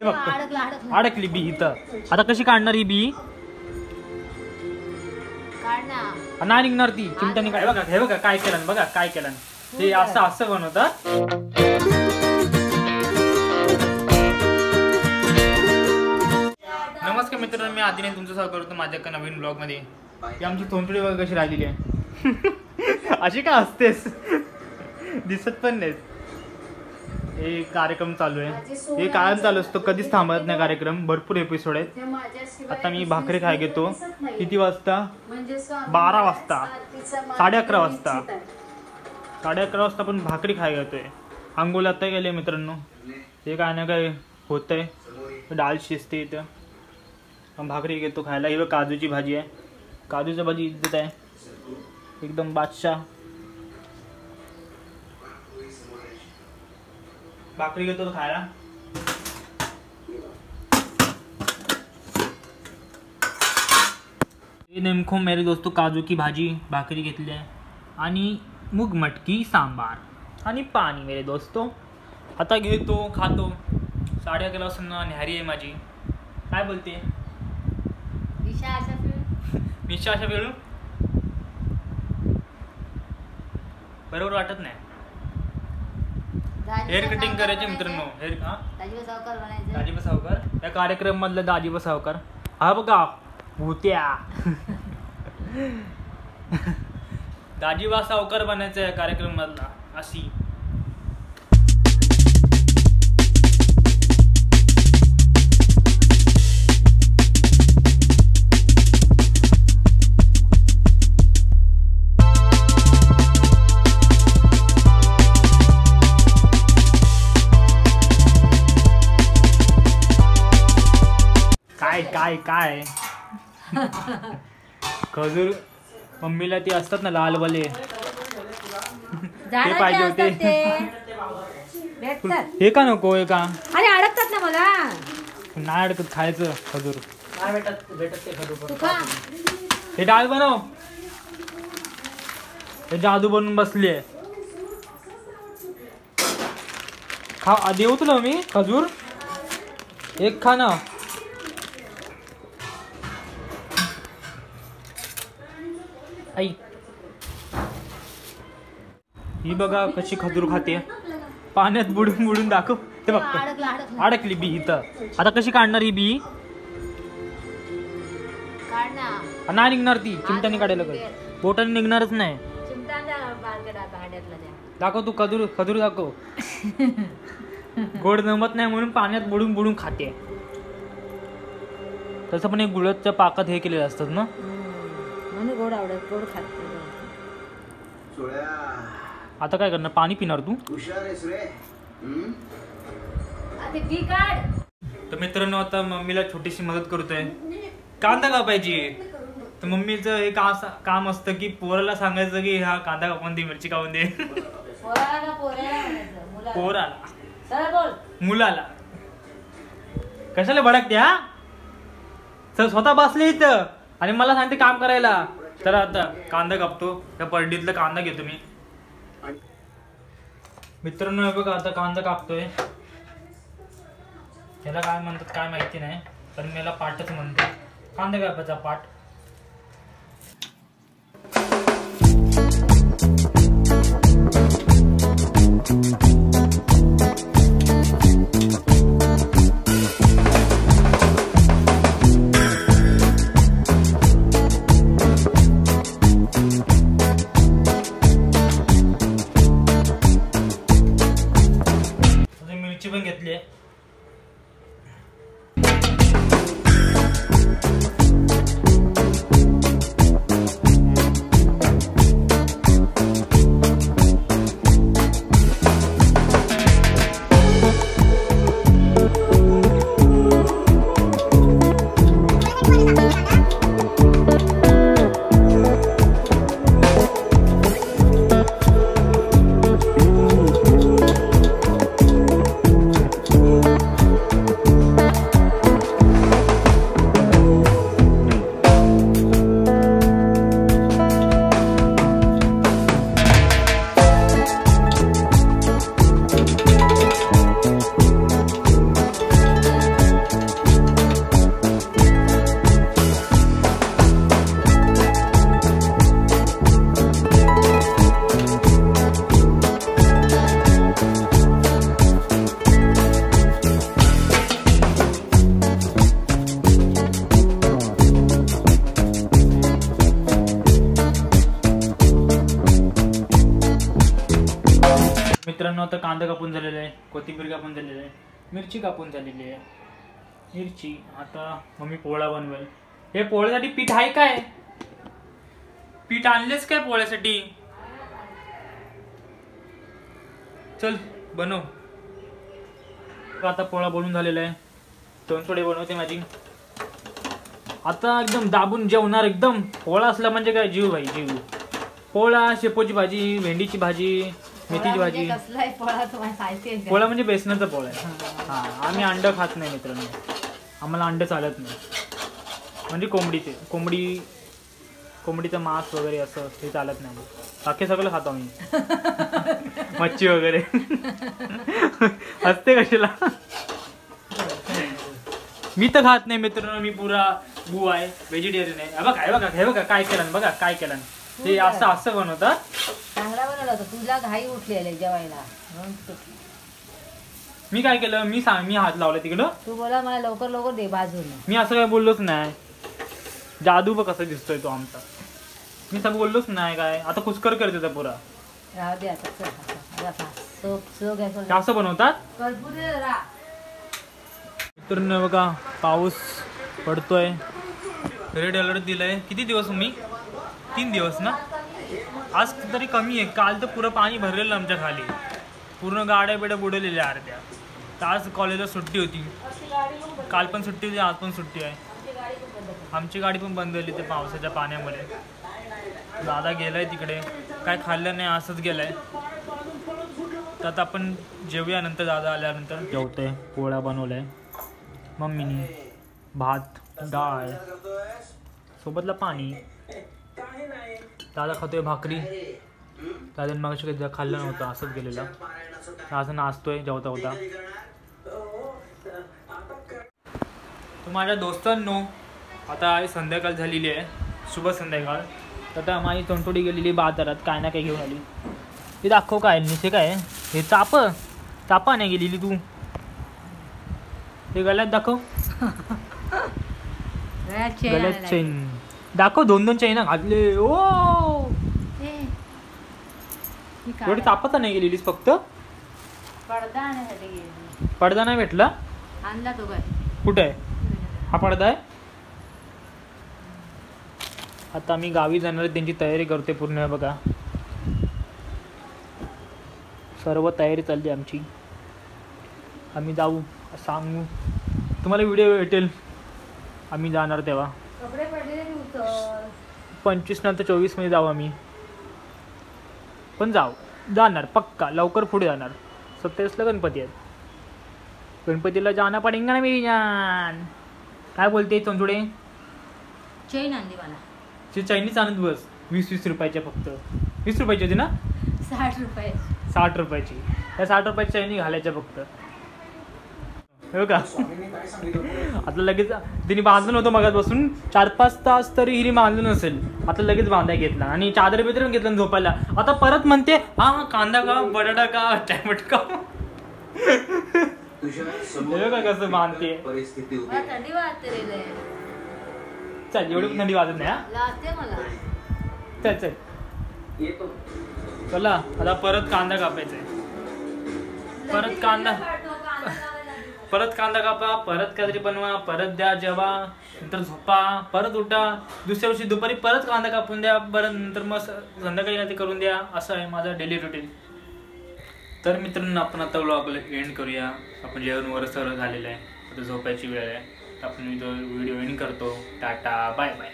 अडकली बी इथं. आता कशी काढणार ही बी? नाही निघणार ती. चिमट्याने काय बघा, हे बघा काय केलं, बघा काय केलं. ते असं असं बनवतात. नमस्कार मित्रांनो, मी आदिने तुमचं स्वागत करतो माझ्या एका नवीन ब्लॉग मध्ये. ही आमची तोंडली बघा कशी राहिलेली आहे. अशी का असतेस? दिसत पण नाही. हे कार्यक्रम चालू आहे, हे कायम चालू असतो, कधीच थांबत नाही कार्यक्रम. भरपूर एपिसोड आहेत. आता मी भाकरी खाय घेतो. किती वाजता? 12 वाजता, 11:30 वाजता, 11:30 वाजता पण भाकरी खाय घेतोय. अंघोळ आता गेले मित्रांनो. हे काय ना काय होतंय, डाळ शिजते इथं. भाकरी घेतो खायला. ही काजूची भाजी आहे. काजूची भाजी इज्जत आहे एकदम बादशाह. भाकरी घेतो खायला. नेमकं मेरे दोस्तों काजू की भाजी भाकरी घेतली आहे आणि मूग मटकी सांबार आणि पाणी मेरे दोस्तों. आता घेतो खातो. 11:30 वाजता न्याहारी आहे माझी. काय बोलते निशा? अशा वेळू बरोबर वाटत नाही. हेअर कटिंग करायचे मित्रांनो. हेअर दाजीबा सावकार या कार्यक्रम मधला दाजीबा सावकार. हा बघा भूत्या. दाजीबा सावकार बनायचं या कार्यक्रम मधला. अशी काय काय खजूर मम्मीला ते असतात ना लालवाले, ते पाहिजे होते. हे का नको? हे का? अरे अडकतात ना मला. नाही अडकत, खायचं खजूर. हे डाळ बनव. हे जादू बनून बसले. खा देऊ तुला मी खजूर. एक खा ना. आई ही बघा कशी खजूर खाते. पाण्यात बुडून बुडून दाखव. ते बघ अडकली बी इथं. आता कशी काढणार ही बी? नाही निघणार ती. चिमट्याने काढायला बोटाने निघणारच नाही. दाखव तू खजूर. खजूर दाखव. गोड जमत नाही म्हणून पाण्यात बुडून बुडून खाते. तसं पण एक गुळाच्या पाकात हे केलेलं असतात ना. गोड आवडत, गोड खात. आता काय करणार? पाणी पिणार तू? तर मित्रांनो आता मम्मीला छोटीशी मदत करतोय. कांदा कापायची. तर मम्मीचं हे काम असतं की पोराला सांगायचं की हा कांदा कापून दे, मिरची कापून दे. पोराला मुलाला कशाला भडकते? हा स्वतः बसले इथं आणि मला सांगते काम करायला. तर आता कांदा कापतो. त्या परडीतला कांदा घेतो मी. मित्रांनो हे बघा आता कांदा कापतोय. याला काय म्हणतात काय माहिती नाही, पण मला पाटच म्हणतो. कांदा कापायचा पाट. मिरची पण घेतली आहे. आता कांदा कापून झालेला आहे, कोथिंबीर कापून झालेली आहे, मिरची कापून झालेली आहे. मिरची आता मम्मी पोळा बनवेल. हे पोळ्यासाठी पीठ आहे काय? पीठ आणलेच काय पोळ्यासाठी? चल बनव. आता पोळा बनवून झालेला आहे. तोंडसोडे बनवते माझी. आता एकदम दाबून जेवणार. एकदम पोळा असला म्हणजे काय जीव भाई जीव. पोळा, शेपूची भाजी, भेंडीची भाजी, मेथीची भाजी. पोळा म्हणजे बेसनाचा पोळा आहे. हा, आम्ही अंड खात नाही मित्रांनो. आम्हाला अंड चालत नाही. म्हणजे कोंबडीचं मांस वगैरे असं हे चालत नाही. बाकी सगळं खातो आम्ही. मच्छी वगैरे. हसते कशाला? मी तर खात नाही मित्रांनो. मी पुरा बू आहे, व्हेजिटेरियन आहे. हे बघा काय केलं. बघा काय केलं. ते असं बनवतात. चांगला बनवला होता. तुला घाई उठली जेवायला. मी काय केलं? मी हात लावला तिकडं. तू बोला मला लवकर लवकर दे भाजून. मी असं काय बोललोच नाही. जादू बघ कसा दिसतोय तो आमचा. मी सगळं बोललोच नाही काय. आता कुस्कर करते तर पुरा. राहू दे आता. असं बनवतात. तर बघा पाऊस पडतोय. रेड अलर्ट दिलाय. किती दिवस मी? 3 दिवस ना. आज तरी कमी आहे. काल तर पुरं पाणी भरलेलं आमच्या खाली. पूर्ण गाड्या बिड्या बुडवलेल्या अर्ध्या. तर आज कॉलेजला सुट्टी होती. काल पण सुट्टी होती, आज पण सुट्टी आहे. आमची गाडी पण बंद झाली ते पावसाच्या पाण्यामुळे. दादा गेलाय तिकडे. काय खाल्लं नाही, असंच गेलाय. तर आता आपण जेवूया नंतर. दादा आल्यानंतर जेवतोय. पोळा बनवलाय मम्मीनी. भात, डाळ, सोबतला पाणी. दादा खातोय भाकरी. दादा मग कधी खाल्लं नव्हतं, असंच गेलेलं. असं नाचतोय जेवता होता. तर माझ्या दोस्तांनो आता संध्याकाळ झालेली आहे. शुभ संध्याकाळ. तर आता माझी तोंडतोडी गेलेली बाजारात. काय ना काय घेऊन आली. ते दाखव काय निसे काय. हे चापा नाही गेलेली तू. ते गळ्यात दाखव. गळ्यात चेन दाखव. 2 चैन घातले. ओ एवढी चापाचा नाही गेलेलीस फक्त. पडदा नाही भेटला. आणला तो काय. कुठे आहे हा पडदा? आहे. आता मी गावी जाणार. त्यांची तयारी करते पूर्ण. बघा सर्व तयारी चालली आमची. आम्ही जाऊ, सांगू तुम्हाला. व्हिडिओ भेटेल आम्ही जाणार तेव्हा. 25 नंतर 24 मध्ये जाऊ आम्ही. पण जाणार पक्का. लवकर पुढे जाणार. 27 ला गणपती आहेत. गणपतीला जाना पडेंगा ना मेरी जान. काय बोलते तोंडुडे? चैन आणली मला. चैनीच आणत बस. 20 रुपयाच्या फक्त. 20 रुपयाची होती ना. 60 रुपये. 60 रुपयाची. त्या 60 रुपयाची चैनी घालायच्या फक्त. हो का. आता लगेच तिने बांधलं नव्हतं मगात बसून. 4-5 तास तरी हिने बांधलं नसेल. आता लगेच बांधाय घेतला आणि चादर बिदर घेतलं झोपायला. आता परत म्हणते हा कांदा का, बटाटा का, टॅमॅटो का. का कसं बांधते. थंडी वाजते रे. चल एवढी थंडी वाजत नाही. लागते मला. चल चला आता परत कांदा कापायचा आहे. परत कांदा कापा. परत काहीतरी बनवा. परत द्या जेवा. नंतर झोपा. परत उठा. दुसऱ्या दिवशी दुपारी परत कांदा कापून द्या. परत नंतर मग संध्याकाळी काहीतरी करून द्या. असं आहे माझं डेली रुटीन. तर मित्रांनो आपण आता व्लॉगला एंड करूया. आपण जेवण वगैरे सर्व झालेलं आहे. आता झोपायची वेळ आहे. आपण व्हिडिओ एंड करतो. Tata bye bye.